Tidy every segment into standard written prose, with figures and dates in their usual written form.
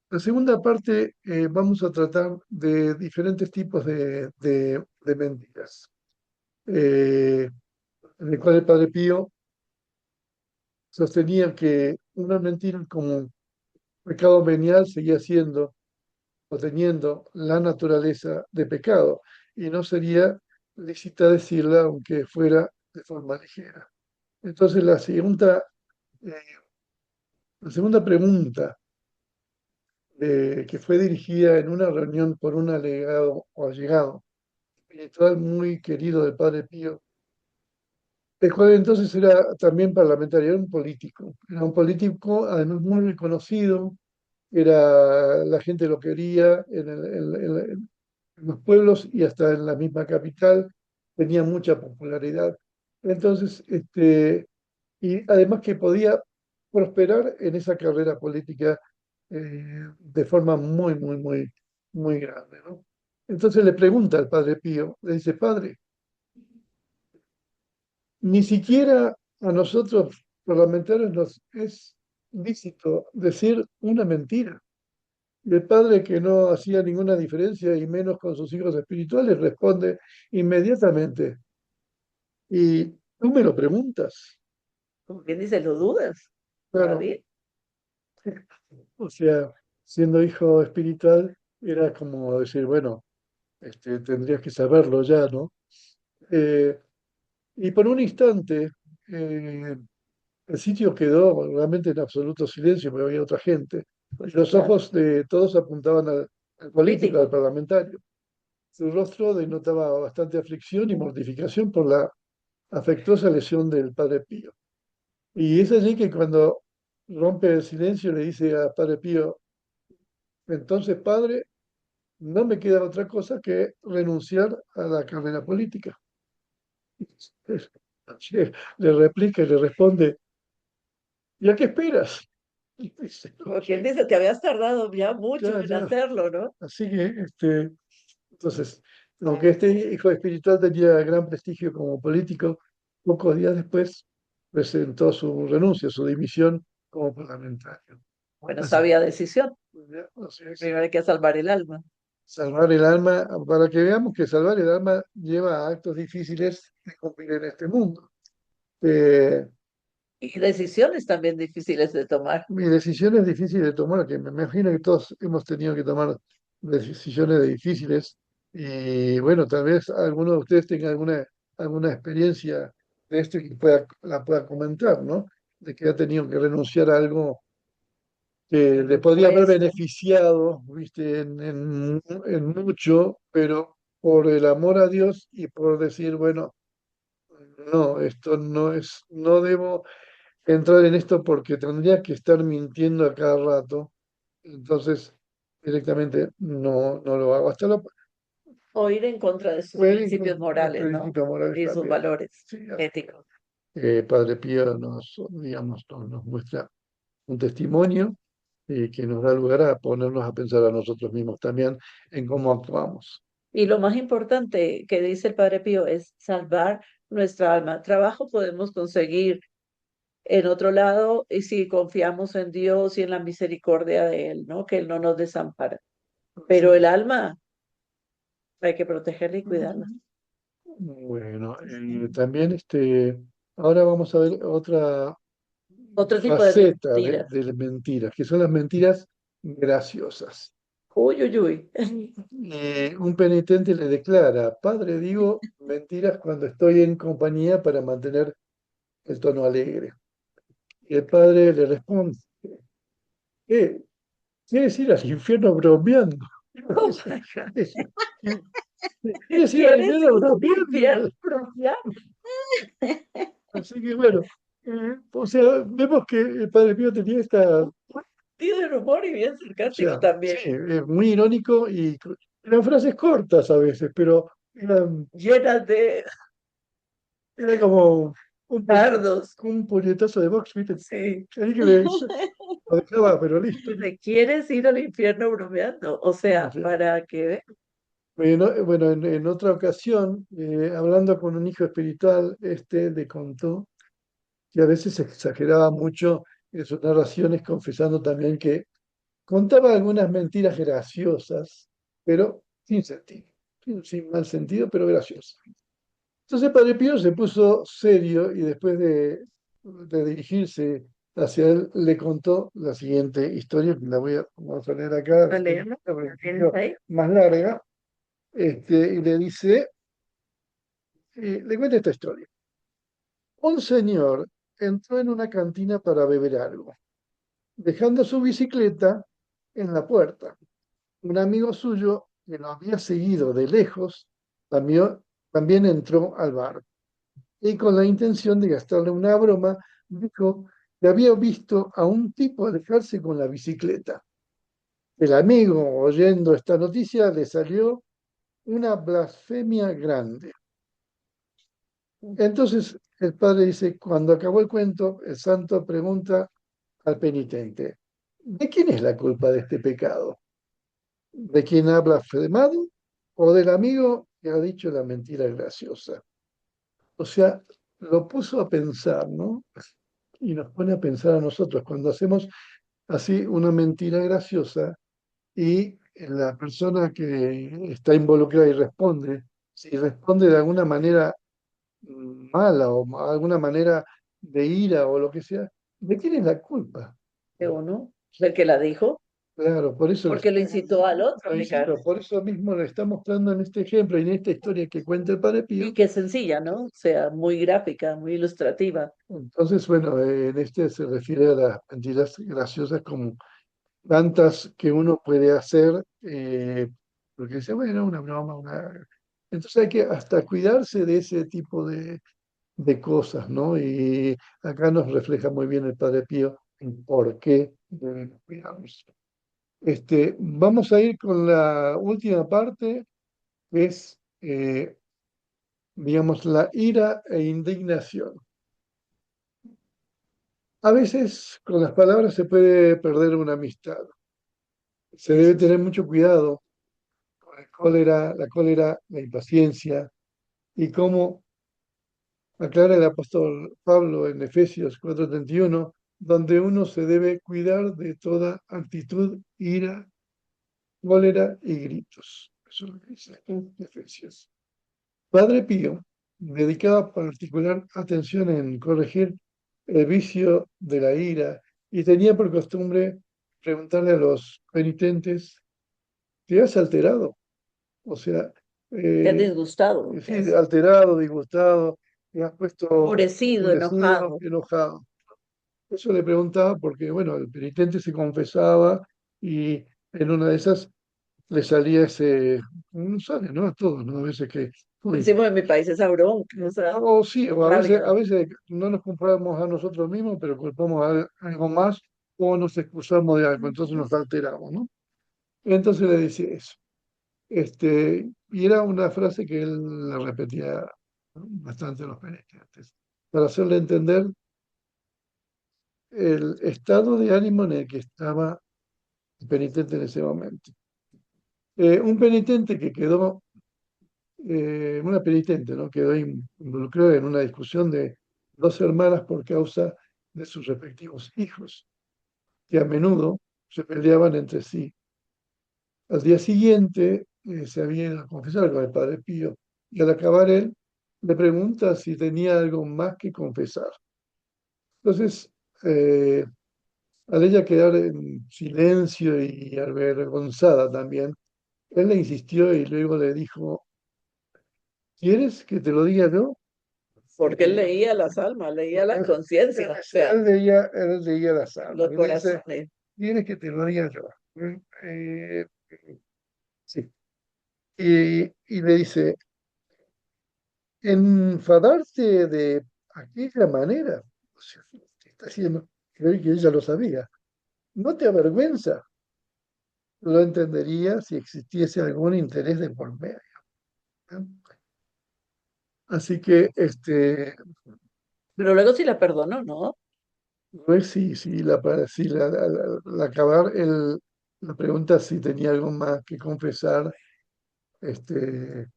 La segunda parte vamos a tratar de diferentes tipos de mentiras, eh, en el cual el Padre Pío sostenía que una mentira como pecado venial seguía siendo o teniendo la naturaleza de pecado y no sería lícita decirla aunque fuera de forma ligera. Entonces eh, la segunda pregunta que fue dirigida en una reunión por un alegado o allegado espiritual muy querido del Padre Pío, el cual entonces era también parlamentario, era un político además muy reconocido, la gente lo quería en los pueblos y hasta en la misma capital, tenía mucha popularidad. Entonces, y además que podía prosperar en esa carrera política de forma muy grande, ¿no? Entonces le pregunta al Padre Pío, le dice, Padre, ni siquiera a nosotros parlamentarios nos es lícito decir una mentira. Y el padre, que no hacía ninguna diferencia, y menos con sus hijos espirituales, responde inmediatamente, ¿y tú me lo preguntas? Como quien dice, lo dudas, Claro, David. o sea, siendo hijo espiritual, era como decir, bueno, tendrías que saberlo ya, ¿no? Eh, y por un instante, eh, el sitio quedó realmente en absoluto silencio, porque había otra gente. Y Pues los claro, ojos de todos apuntaban al político, al político. parlamentario. Su rostro denotaba bastante aflicción y mortificación por la afectuosa lesión del Padre Pío. Y es allí que cuando rompe el silencio le dice a Padre Pío, entonces, Padre, no me queda otra cosa que renunciar a la carrera política. Le replica y le responde, ¿y a qué esperas? Y dice, Como quien dice, te habías tardado ya mucho en ya. hacerlo, ¿no? Así que, entonces, aunque este hijo espiritual tenía gran prestigio como político, pocos días después presentó su renuncia, su dimisión como parlamentario. Bueno, Así, sabia decisión. así es. Primero hay que salvar el alma. Salvar el alma, para que veamos que salvar el alma lleva a actos difíciles de cumplir en este mundo. Eh, Y decisiones también difíciles de tomar. Mi decisión es difícil de tomar, que me imagino que todos hemos tenido que tomar decisiones difíciles. Y bueno, tal vez alguno de ustedes tenga alguna experiencia de esto y la pueda comentar, ¿no? De que ha tenido que renunciar a algo que En le un podría haber puesto. beneficiado, ¿viste? En mucho, pero por el amor a Dios y por decir, bueno, no, esto no es, no debo entrar en esto porque tendría que estar mintiendo a cada rato. Entonces, directamente no lo hago. O ir en contra de sus Puede principios el morales, ¿no? principio moral Y sus también. valores Sí, éticos. Padre Pío digamos, nos muestra un testimonio que nos da lugar a ponernos a pensar a nosotros mismos también en cómo actuamos. Y lo más importante que dice el Padre Pío es salvar nuestra alma. Trabajo podemos conseguir en otro lado y si confiamos en Dios y en la misericordia de Él, ¿no? Que Él no nos desampara. Sí. Pero el alma hay que protegerla y cuidarla. Bueno, también ahora vamos a ver otra Otro tipo de faceta mentiras. de las mentiras, que son las mentiras graciosas. Uy, uy, uy. Un penitente le declara, Padre, digo mentiras cuando estoy en compañía para mantener el tono alegre. Y el padre le responde, ¿qué? ¿Quieres ir al infierno bromeando? Oh my God. ¿Quieres ir al ¿Quieres infierno limpiar bromeando? propia? Así que bueno, o sea, vemos que el Padre Pío tenía Sentido del humor y bien o sarcástico sea, sí, también. muy irónico y eran frases cortas a veces, pero Llenas de era como un, pu- dardos. un puñetazo de box, ¿viste? Sí. Ahí que le- lo dejaba, pero listo. ¿Te quieres ir al infierno bromeando? O O sea, sea, para que bueno, bueno, en otra ocasión, hablando con un hijo espiritual, le contó que a veces exageraba mucho en sus narraciones, confesando también que contaba algunas mentiras graciosas, pero sin sentido, sin mal sentido, pero graciosas. Entonces Padre Pío se puso serio y después de dirigirse hacia él, le contó la siguiente historia, que vamos a leer acá, a leerlo. porque es un ¿Tienes poquito ahí? más larga, y le dice, le cuenta esta historia. Un señor entró en una cantina para beber algo, dejando su bicicleta en la puerta. Un amigo suyo, que lo había seguido de lejos, también, también entró al bar y con la intención de gastarle una broma, dijo que había visto a un tipo alejarse con la bicicleta. El amigo, oyendo esta noticia, le salió una blasfemia grande. Entonces el padre dice, cuando acabó el cuento, el santo pregunta al penitente, ¿de quién es la culpa de este pecado? ¿De quien ha blasfemado o del amigo que ha dicho la mentira graciosa? O sea, lo puso a pensar, ¿no? Y nos pone a pensar a nosotros cuando hacemos así una mentira graciosa y la persona que está involucrada y responde, si responde de alguna manera mala o alguna manera de ira o lo que sea, ¿de quién es la culpa? de uno, del que la dijo, Claro, por eso porque lo incitó al otro a pecar. por eso mismo le está mostrando en este ejemplo y en esta historia que cuenta el Padre Y Pío. que es sencilla, ¿no? O sea, muy gráfica, muy ilustrativa. Entonces, bueno, en este se refiere a las mentiras graciosas como tantas que uno puede hacer, porque dice, bueno, una broma, una... Entonces hay que hasta cuidarse de ese tipo de cosas, ¿no? Y acá nos refleja muy bien el Padre Pío en por qué debemos cuidarnos. Vamos a ir con la última parte, que es, digamos, la ira e indignación. A veces con las palabras se puede perder una amistad. Se debe tener mucho cuidado con la cólera, la impaciencia y como aclara el apóstol Pablo en Efesios 4:31, donde uno se debe cuidar de toda actitud, ira, cólera y gritos. Eso es lo que dice en Efesios. Padre Pío dedicaba particular atención en corregir el vicio de la ira y tenía por costumbre preguntarle a los penitentes, ¿te has alterado? O sea, Te has eh, disgustado, te sí, has alterado, disgustado, te has puesto enfurecido, enfurecido, enojado. enojado. Eso le preguntaba porque, bueno, el penitente se confesaba y en una de esas le salía ese, no sale, ¿no? A todos, ¿no? A veces que, Como uy, decimos en mi país, esa bronca, esa o sí, o rabia. a veces no nos culpamos a nosotros mismos, pero culpamos a algo más o nos excusamos de algo, entonces nos alteramos, ¿no? Entonces le decía eso. Y era una frase que él le repetía bastante a los penitentes, para hacerle entender el estado de ánimo en el que estaba el penitente en ese momento. Un penitente que quedó, una penitente, ¿no? Quedó involucrada en una discusión de dos hermanas por causa de sus respectivos hijos, que a menudo se peleaban entre sí. Al día siguiente se había ido a confesar con el Padre Pío y al acabar él le pregunta si tenía algo más que confesar. Entonces, eh, al ella quedar en silencio y avergonzada también, él le insistió y luego le dijo, ¿quieres que te lo diga yo? Porque él leía las almas, leía la conciencia, o sea, Él leía las almas los y le dice, corazones. ¿quieres que te lo diga yo? Eh, sí. Y le dice, enfadarte de aquella manera, o sea, te está haciendo, creo que ella lo sabía, no te avergüenza, lo entendería si existiese algún interés de por medio, ¿no? Así que, Pero luego sí la perdonó, ¿no? Pues sí, sí, sí, acabar la pregunta si tenía algo más que confesar, este,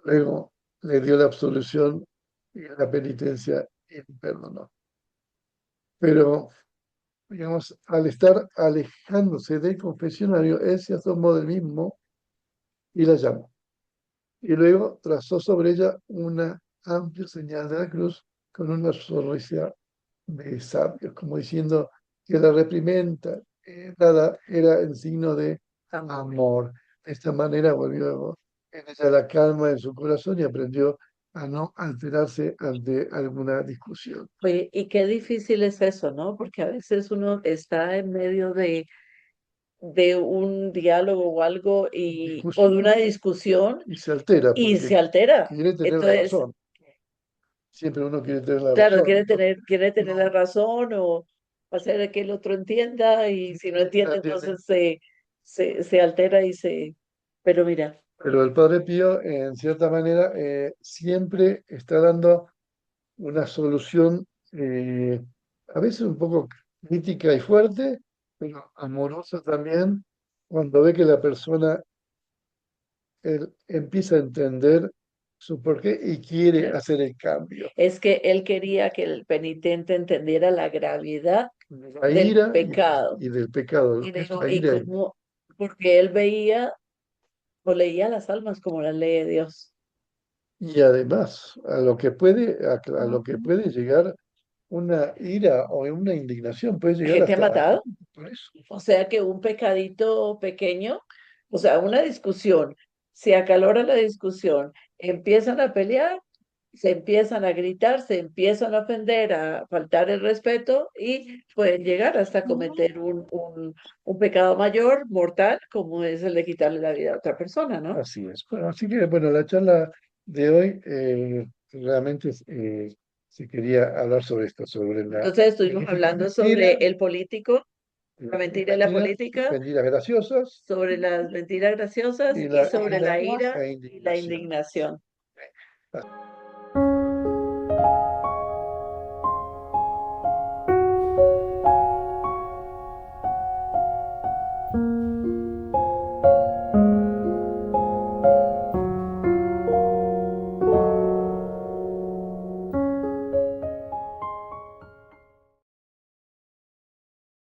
luego le dio la absolución y la penitencia y perdonó. Pero, digamos, al estar alejándose del confesionario, él se asomó del mismo y la llamó. Y luego trazó sobre ella una amplia señal de la cruz con una sonrisa de sabios, como diciendo que la reprimenda dada era en signo de amor. De esta manera volvió en ella la calma en su corazón y aprendió a no alterarse ante alguna discusión. Oye, y qué difícil es eso, ¿no? Porque a veces uno está en medio de un diálogo o algo o de Discusión una discusión y se altera y porque se altera. quiere tener la Entonces, razón. Siempre uno quiere tener la claro, razón, ¿no? quiere tener la No, razón o hacer que el otro entienda y si no no entiende, entiende. entonces se altera pero mira, Pero el Padre Pío, en cierta manera, siempre está dando una solución a veces un poco crítica y fuerte, pero amorosa también, cuando ve que la persona empieza a entender su porqué y quiere claro, hacer el cambio. es que él quería que el penitente entendiera la gravedad De la del ira pecado y del pecado, lo y que es dijo, la ira. porque él veía o leía las almas como las lee Dios. Y además, a lo que puede llegar una ira o una indignación, puede llegar Gente ha hasta a matado. por eso. O sea que un pecadito pequeño, o sea, una discusión, se acalora la discusión, empiezan a pelear, se empiezan a gritar, se empiezan a ofender, a faltar el respeto y pueden llegar hasta cometer un pecado mayor, mortal, como es el de quitarle la vida a otra persona, ¿no? Así es. Bueno, así que, bueno, la charla de hoy realmente se quería hablar sobre esto, sobre la Entonces estuvimos hablando sobre mentira, el político, la mentira y la política, mentiras graciosas sobre las mentiras graciosas y y la sobre ira la ira e y la indignación. indignación.